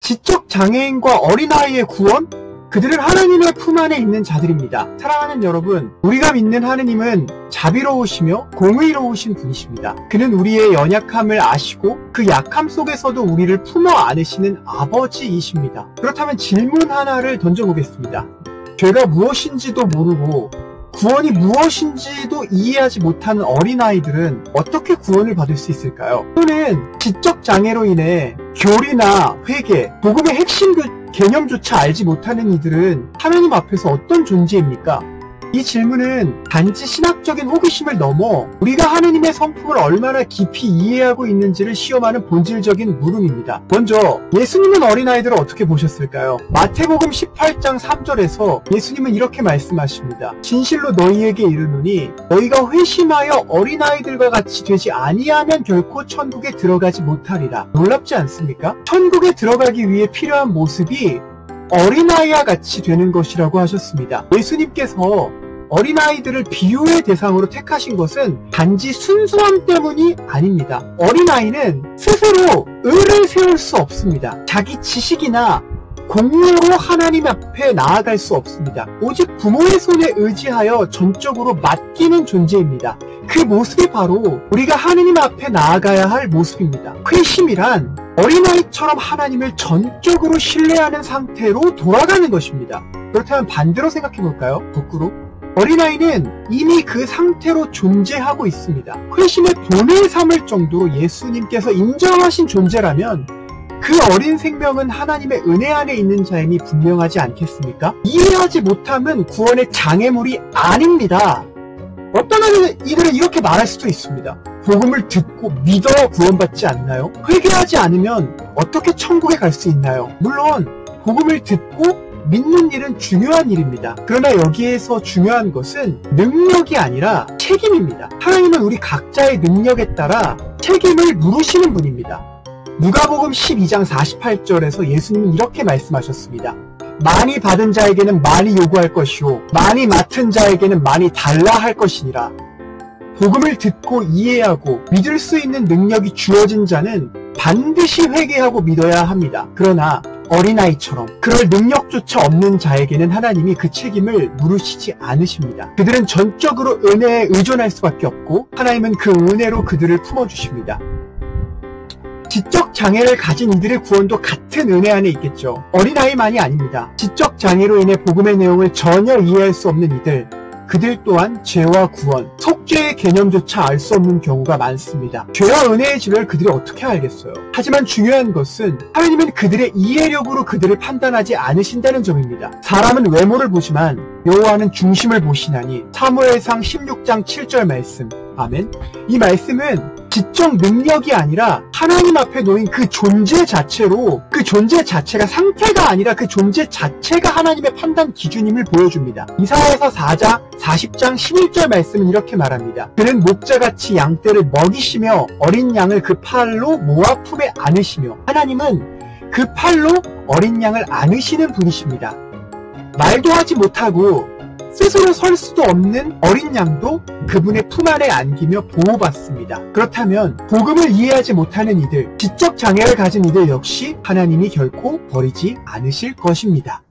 지적 장애인과 어린아이의 구원? 그들은 하나님의 품 안에 있는 자들입니다. 사랑하는 여러분, 우리가 믿는 하느님은 자비로우시며 공의로우신 분이십니다. 그는 우리의 연약함을 아시고 그 약함 속에서도 우리를 품어 안으시는 아버지이십니다. 그렇다면 질문 하나를 던져보겠습니다. 죄가 무엇인지도 모르고 구원이 무엇인지도 이해하지 못하는 어린아이들은 어떻게 구원을 받을 수 있을까요? 또는 지적 장애로 인해 교리나 회개, 복음의 핵심 개념조차 알지 못하는 이들은 하나님 앞에서 어떤 존재입니까? 이 질문은 단지 신학적인 호기심을 넘어 우리가 하느님의 성품을 얼마나 깊이 이해하고 있는지를 시험하는 본질적인 물음입니다. 먼저 예수님은 어린아이들을 어떻게 보셨을까요? 마태복음 18장 3절에서 예수님은 이렇게 말씀하십니다. 진실로 너희에게 이르노니 너희가 회심하여 어린아이들과 같이 되지 아니하면 결코 천국에 들어가지 못하리라. 놀랍지 않습니까? 천국에 들어가기 위해 필요한 모습이 어린아이와 같이 되는 것이라고 하셨습니다. 예수님께서 어린아이들을 비유의 대상으로 택하신 것은 단지 순수함 때문이 아닙니다. 어린아이는 스스로 의를 세울 수 없습니다. 자기 지식이나 공로로 하나님 앞에 나아갈 수 없습니다. 오직 부모의 손에 의지하여 전적으로 맡기는 존재입니다. 그 모습이 바로 우리가 하느님 앞에 나아가야 할 모습입니다. 회심이란 어린아이처럼 하나님을 전적으로 신뢰하는 상태로 돌아가는 것입니다. 그렇다면 반대로 생각해 볼까요? 거꾸로. 어린아이는 이미 그 상태로 존재하고 있습니다. 회심의 본을 삼을 정도로 예수님께서 인정하신 존재라면 그 어린 생명은 하나님의 은혜 안에 있는 자임이 분명하지 않겠습니까? 이해하지 못함은 구원의 장애물이 아닙니다. 어떤 이들은 이렇게 말할 수도 있습니다. 복음을 듣고 믿어 구원받지 않나요? 회개하지 않으면 어떻게 천국에 갈 수 있나요? 물론 복음을 듣고 믿는 일은 중요한 일입니다. 그러나 여기에서 중요한 것은 능력이 아니라 책임입니다. 하나님은 우리 각자의 능력에 따라 책임을 물으시는 분입니다. 누가복음 12장 48절에서 예수님은 이렇게 말씀하셨습니다. 많이 받은 자에게는 많이 요구할 것이요 많이 맡은 자에게는 많이 달라 할 것이니라. 복음을 듣고 이해하고 믿을 수 있는 능력이 주어진 자는 반드시 회개하고 믿어야 합니다. 그러나 어린아이처럼 그럴 능력조차 없는 자에게는 하나님이 그 책임을 물으시지 않으십니다. 그들은 전적으로 은혜에 의존할 수밖에 없고 하나님은 그 은혜로 그들을 품어주십니다. 지적 장애를 가진 이들의 구원도 같은 은혜 안에 있겠죠. 어린아이만이 아닙니다. 지적 장애로 인해 복음의 내용을 전혀 이해할 수 없는 이들, 그들 또한 죄와 구원, 속죄의 개념조차 알 수 없는 경우가 많습니다. 죄와 은혜의 지배를 그들이 어떻게 알겠어요? 하지만 중요한 것은 하나님은 그들의 이해력으로 그들을 판단하지 않으신다는 점입니다. 사람은 외모를 보지만 여호와는 중심을 보시나니 사무엘상 16장 7절 말씀. 아멘. 이 말씀은 지적 능력이 아니라 하나님 앞에 놓인 그 존재 자체로 그 존재 자체가 상태가 아니라 그 존재 자체가 하나님의 판단 기준임을 보여줍니다. 이사야서 40장 11절 말씀은 이렇게 말합니다. 그는 목자같이 양떼를 먹이시며 어린 양을 그 팔로 모아 품에 안으시며 하나님은 그 팔로 어린 양을 안으시는 분이십니다. 말도 하지 못하고 스스로 설 수도 없는 어린 양도 그분의 품 안에 안기며 보호받습니다. 그렇다면 복음을 이해하지 못하는 이들, 지적 장애를 가진 이들 역시 하나님이 결코 버리지 않으실 것입니다.